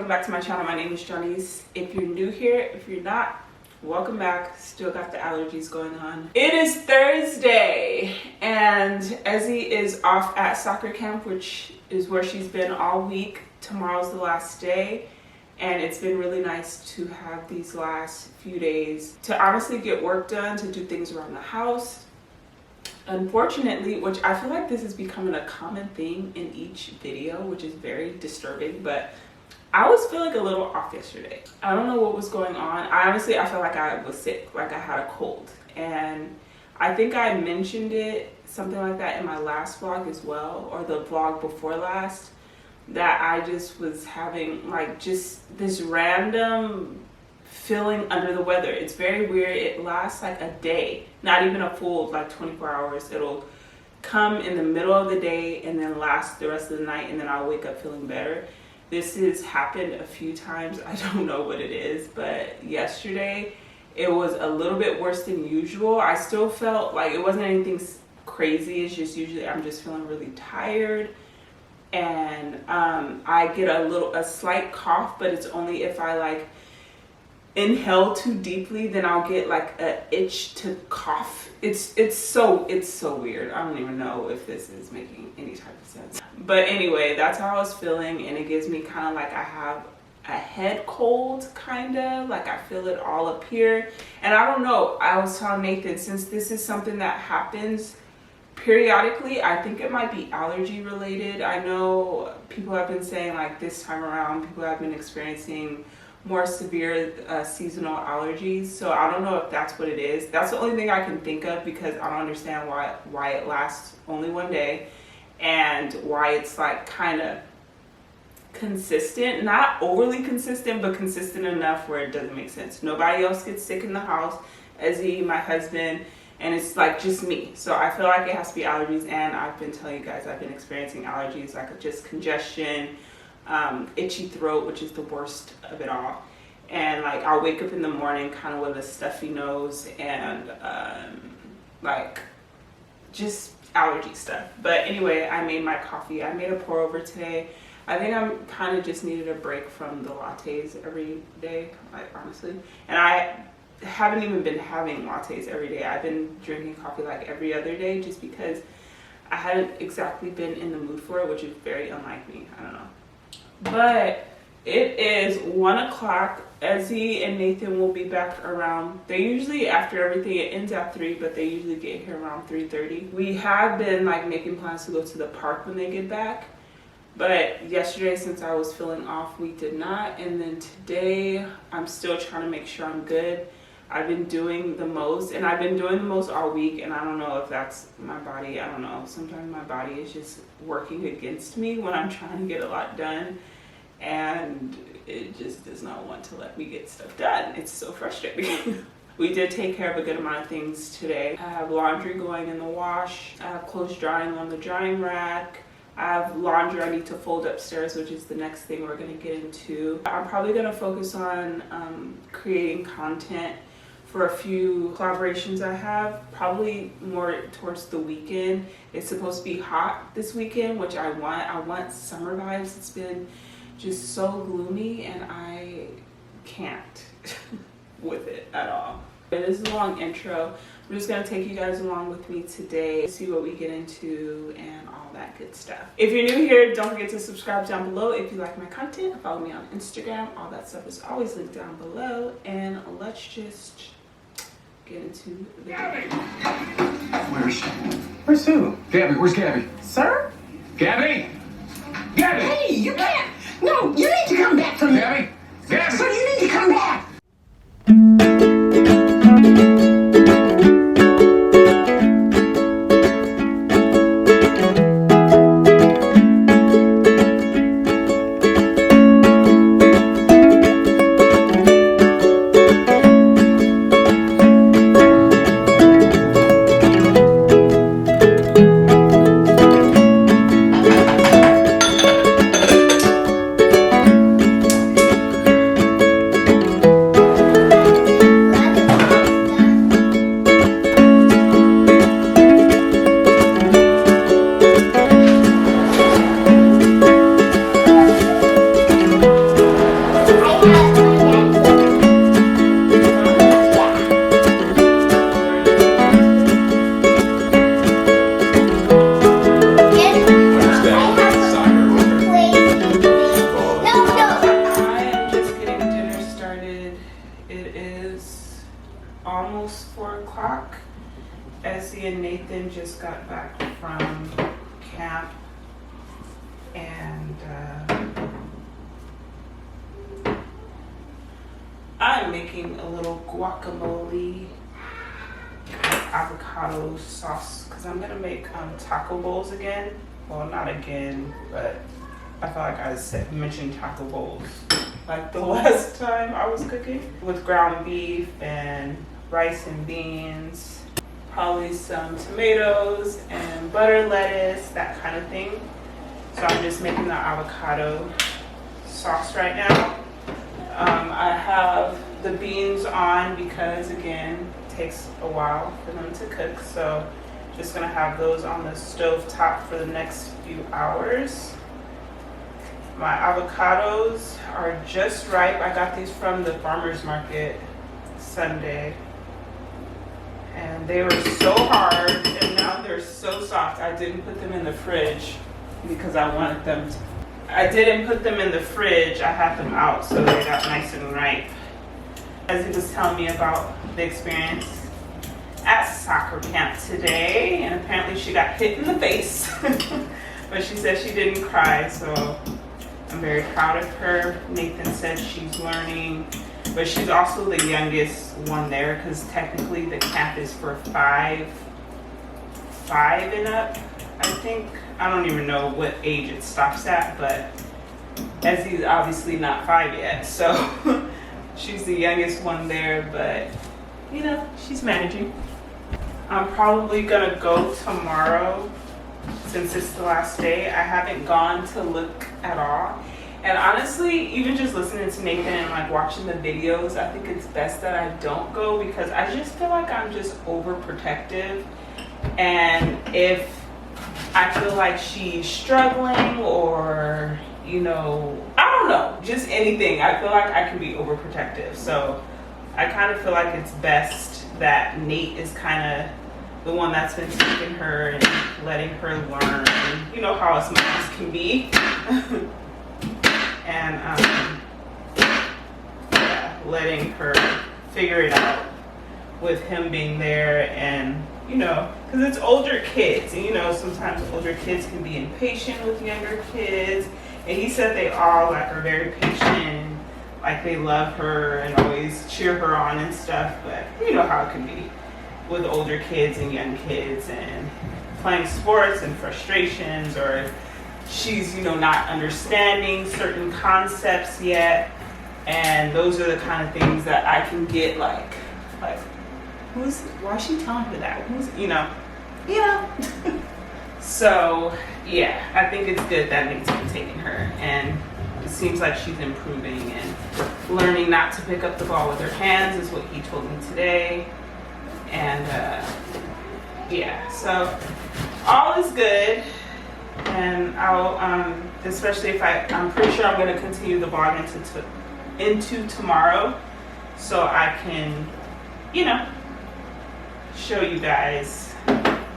Back to my channel. My name is Johnny's. If you're new here, if you're not, welcome back. Still got the allergies going on. It is Thursday and Ezzy is off at soccer camp, which is where she's been all week. Tomorrow's the last day and it's been really nice to have these last few days to honestly get work done, to do things around the house. Unfortunately, which I feel like this is becoming a common thing in each video, which is very disturbing, but I was feeling a little off yesterday. I don't know what was going on. I felt like I was sick, like I had a cold. And I think I mentioned it, something like that, in my last vlog as well, or the vlog before last, that I just was having like just this random feeling under the weather. It's very weird. It lasts like a day, not even a full like 24 hours. It'll come in the middle of the day and then last the rest of the night, and then I'll wake up feeling better. This has happened a few times. I don't know what it is, but yesterday it was a little bit worse than usual. I still felt like it wasn't anything crazy. It's just usually I'm just feeling really tired, and I get a slight cough, but it's only if I like inhale too deeply, then I'll get like a itch to cough. It's so weird. I don't even know if this is making any type of sense. But anyway, that's how I was feeling, and it gives me kind of like I have a head cold, kind of like I feel it all up here. And I don't know, I was telling Nathan, since this is something that happens periodically, I think it might be allergy related. I know people have been saying like this time around people have been experiencing more severe seasonal allergies, so I don't know if that's what it is. That's the only thing I can think of, because I don't understand why it lasts only one day and why it's like kind of consistent, not overly consistent, but consistent enough where it doesn't make sense. Nobody else gets sick in the house, Ezzy, my husband, and it's like just me. So I feel like it has to be allergies, and I've been telling you guys I've been experiencing allergies, like just congestion, itchy throat, which is the worst of it all. And like I'll wake up in the morning kind of with a stuffy nose and like just allergy stuff. But anyway, I made my coffee. I made a pour over today. I think I'm kind of just needed a break from the lattes every day, like honestly. And I haven't even been having lattes every day. I've been drinking coffee like every other day, just because I hadn't exactly been in the mood for it, which is very unlike me. I don't know. But it is 1 o'clock. Ezzy and Nathan will be back around, they usually, after everything, it ends at 3, but they usually get here around 3:30. We have been like making plans to go to the park when they get back, but yesterday, since I was feeling off, we did not. And then today I'm still trying to make sure I'm good. I've been doing the most, and I've been doing the most all week, and I don't know if that's my body. I don't know. Sometimes my body is just working against me when I'm trying to get a lot done, and it just does not want to let me get stuff done. It's so frustrating. We did take care of a good amount of things today. I have laundry going in the wash. I have clothes drying on the drying rack. I have laundry I need to fold upstairs, which is the next thing we're gonna get into. I'm probably gonna focus on creating content for a few collaborations I have, probably more towards the weekend. It's supposed to be hot this weekend, which I want. I want summer vibes. It's been just so gloomy and I can't with it at all. It is a long intro. I'm just gonna take you guys along with me today, see what we get into and all that good stuff. If you're new here, don't forget to subscribe down below. If you like my content, follow me on Instagram. All that stuff is always linked down below. And let's just get into the video. Where's she? Where's who? Gabby, where's Gabby? Sir? Gabby? Gabby! Hey, you can't. No, you need to come back from there. Gabby? Gabby! Sir, you need to come back. Almost 4 o'clock. Essie and Nathan just got back from camp and I'm making a little guacamole avocado sauce because I'm gonna make taco bowls again. Well, not again, but I felt like I mentioned taco bowls like the last time I was cooking, with ground beef and rice and beans, probably some tomatoes and butter, lettuce, that kind of thing. So I'm just making the avocado sauce right now. I have the beans on because, again, it takes a while for them to cook. So just gonna have those on the stove top for the next few hours. My avocados are just ripe. I got these from the farmer's market Sunday. And they were so hard and now they're so soft. I didn't put them in the fridge because I wanted them to. I didn't put them in the fridge. I had them out so they got nice and ripe. As he was telling me about the experience at soccer camp today, and apparently she got hit in the face. But she said she didn't cry, so I'm very proud of her. Nathan said she's learning, but she's also the youngest one there because technically the camp is for five and up, I think. I don't even know what age it stops at, but Essie's obviously not 5 yet, so she's the youngest one there, but you know, she's managing. I'm probably gonna go tomorrow since it's the last day. I haven't gone to look at all. And honestly, even just listening to Nathan and like watching the videos, I think it's best that I don't go because I just feel like I'm just overprotective. And if I feel like she's struggling or, you know, I don't know, just anything, I feel like I can be overprotective. So I kind of feel like it's best that Nate is kind of the one that's been taking her and letting her learn. And you know how us moms can be. And yeah, letting her figure it out with him being there. And you know, because it's older kids, and you know, sometimes older kids can be impatient with younger kids. And he said they all like are very patient, like they love her and always cheer her on and stuff. But you know how it can be with older kids and young kids and playing sports and frustrations, or she's, you know, not understanding certain concepts yet. And those are the kind of things that I can get like why is she telling her that? Who's, you know. So yeah, I think it's good that Nate's been taking her, and it seems like she's improving and learning not to pick up the ball with her hands is what he told me today. And yeah, so all is good. And I'll especially if I'm pretty sure I'm going to continue the vlog into tomorrow, so I can, you know, show you guys.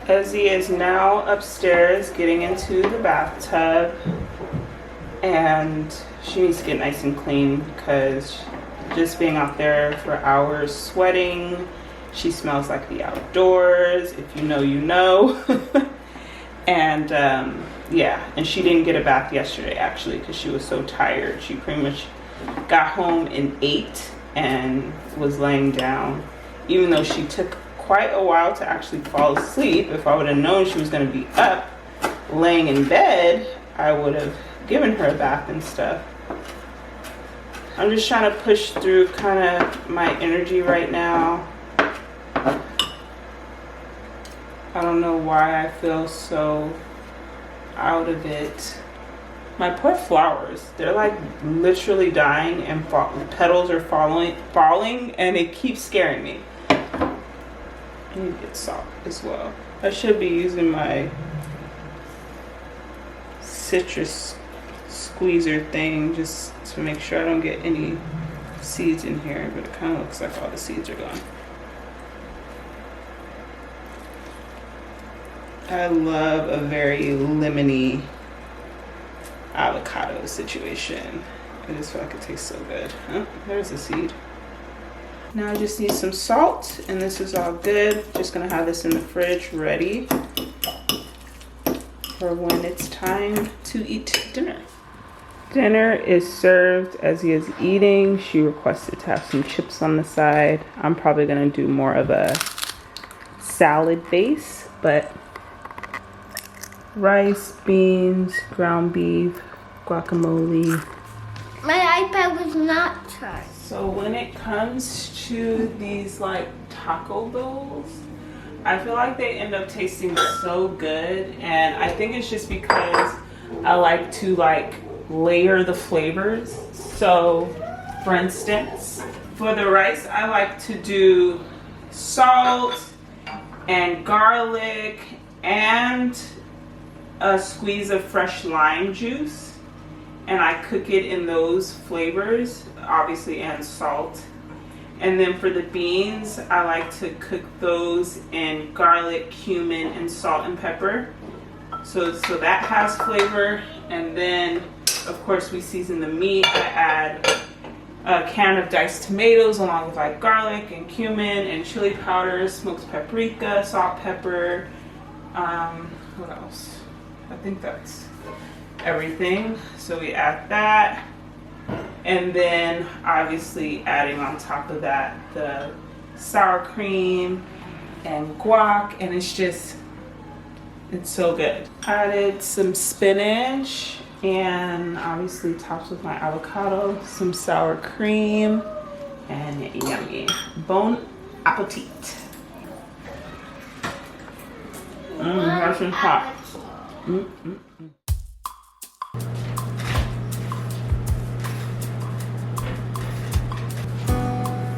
Ezzy is now upstairs getting into the bathtub, and she needs to get nice and clean because just being out there for hours sweating, she smells like the outdoors. If you know, you know. And yeah, and she didn't get a bath yesterday actually because she was so tired. She pretty much got home and ate and was laying down, even though she took quite a while to actually fall asleep. If I would have known she was going to be up laying in bed, I would have given her a bath and stuff. I'm just trying to push through kind of my energy right now. I don't know why I feel so out of it. My poor flowers, they're like literally dying, and petals are falling, and it keeps scaring me. I need to get salt as well. I should be using my citrus squeezer thing just to make sure I don't get any seeds in here, but it kind of looks like all the seeds are gone. I love a very lemony avocado situation. I just feel like it tastes so good. Oh, there's a seed. Now I just need some salt, and this is all good. Just gonna have this in the fridge ready for when it's time to eat dinner. Dinner is served. As he is eating, she requested to have some chips on the side. I'm probably gonna do more of a salad base, but rice, beans, ground beef, guacamole. My iPad was not charged. So when it comes to these like taco bowls, I feel like they end up tasting so good, and I think it's just because I like to like layer the flavors. So for instance, for the rice, I like to do salt and garlic and a squeeze of fresh lime juice, and I cook it in those flavors, obviously, and salt. And then for the beans, I like to cook those in garlic, cumin, and salt and pepper. So that has flavor. And then, of course, we season the meat. I add a can of diced tomatoes along with like garlic and cumin and chili powder, smoked paprika, salt, pepper. What else? I think that's everything. So we add that, and then obviously adding on top of that the sour cream and guac, and it's so good. Added some spinach, and obviously topped with my avocado, some sour cream, and yummy. Bon appetit. Nice and hot.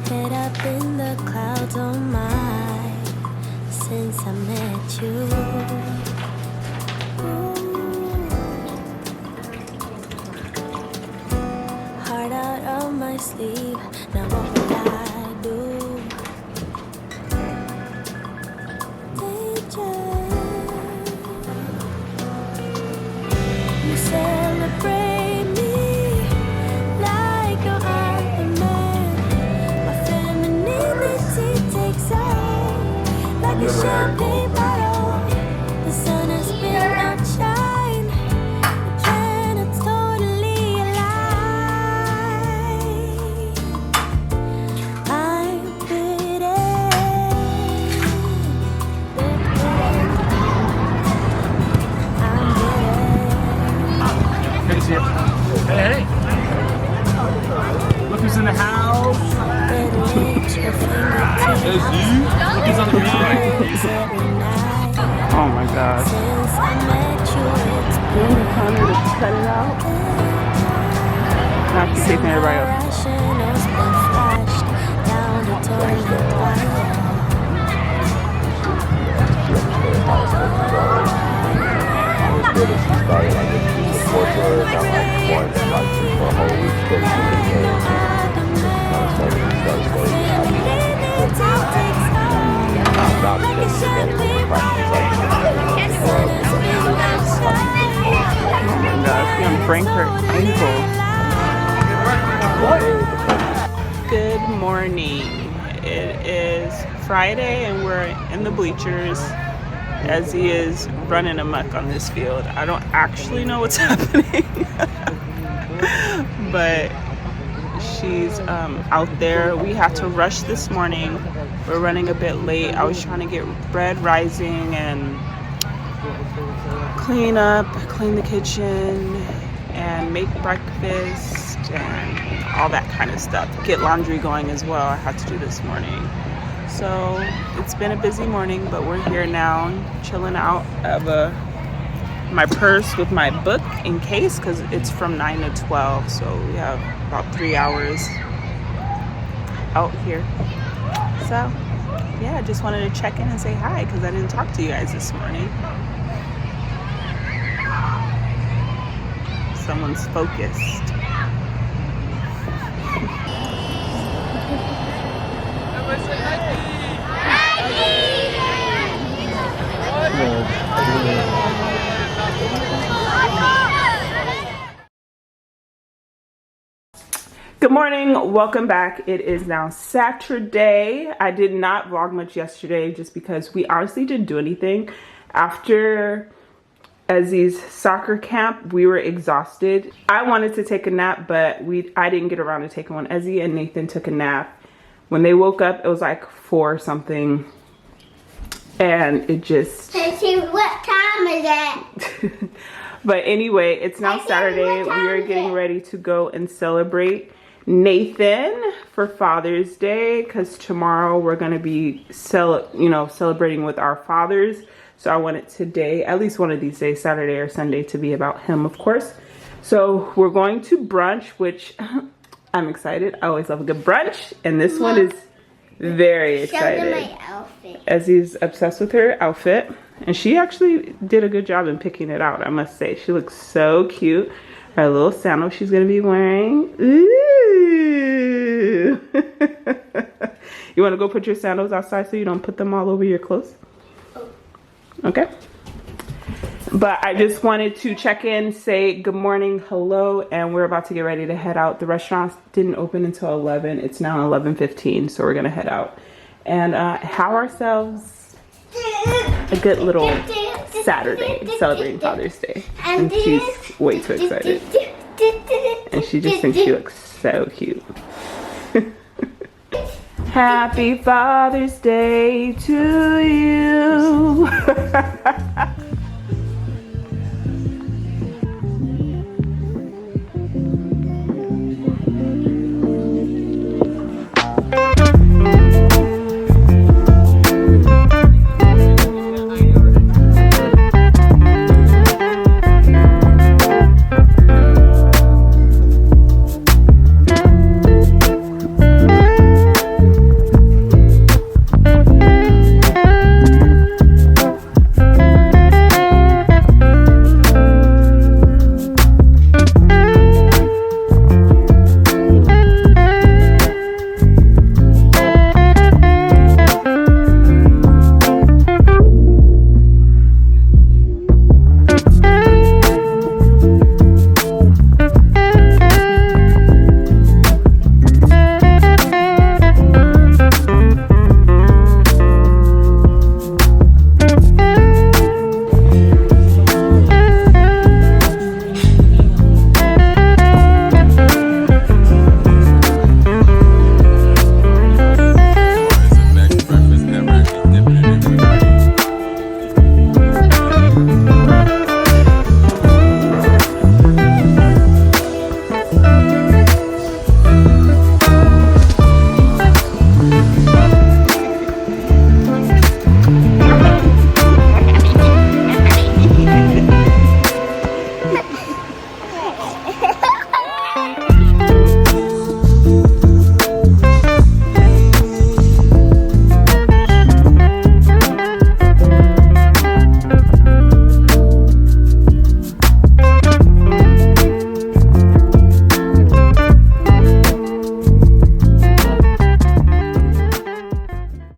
Head up in the clouds, oh my, since I met you. Heart out of my sleeve, now what will I do? You celebrate me like you're Iron Man. My femininity takes out like a champagne bottle. The sun has been outshine. The planet's totally alive. I'm pretty. Hey, hey. Look who's in the house. There's you. Look who's on the bed. Oh my gosh. Since I met you, it's Then the counter to cut it out. Now she's taking everybody else. rationals been flashed down the toilet pipe. Oh my gosh, she's gonna break her ankle. Good morning. It is Friday and we're in the bleachers as he is running amok on this field. I don't actually know what's happening, but she's out there. We had to rush this morning. We're running a bit late. I was trying to get bread rising and clean the kitchen and make breakfast and all that kind of stuff. Get laundry going as well. I had to do this morning. So it's been a busy morning, but we're here now, chilling out. I have my purse with my book in case, because it's from 9 to 12. So we have about 3 hours out here. So yeah, I just wanted to check in and say hi because I didn't talk to you guys this morning. Someone's focused. Good morning, welcome back. It is now Saturday. I did not vlog much yesterday just because we honestly didn't do anything. After Ezzy's soccer camp, we were exhausted. I wanted to take a nap, but I didn't get around to taking one. Ezzy and Nathan took a nap. When they woke up, it was like 4 something. And it just... What time is it? But anyway, it's now Saturday. We are getting ready to go and celebrate Nathan for Father's Day, because tomorrow we're going to be celebrating with our fathers. So I wanted today, at least one of these days, Saturday or Sunday, to be about him, of course. So we're going to brunch, which I'm excited. I always love a good brunch. And this one is very excited. Show them my outfit. Ezzy's obsessed with her outfit. And she actually did a good job in picking it out, I must say. She looks so cute. Her little sandal she's going to be wearing. Ooh. You want to go put your sandals outside so you don't put them all over your clothes? Okay. But I just wanted to check in, say good morning, hello, and we're about to get ready to head out. The restaurant didn't open until 11. It's now 11:15, so we're going to head out and have ourselves a good little Saturday celebrating Father's Day. And she's way too excited. And she just thinks she looks so cute. Happy Father's Day to you.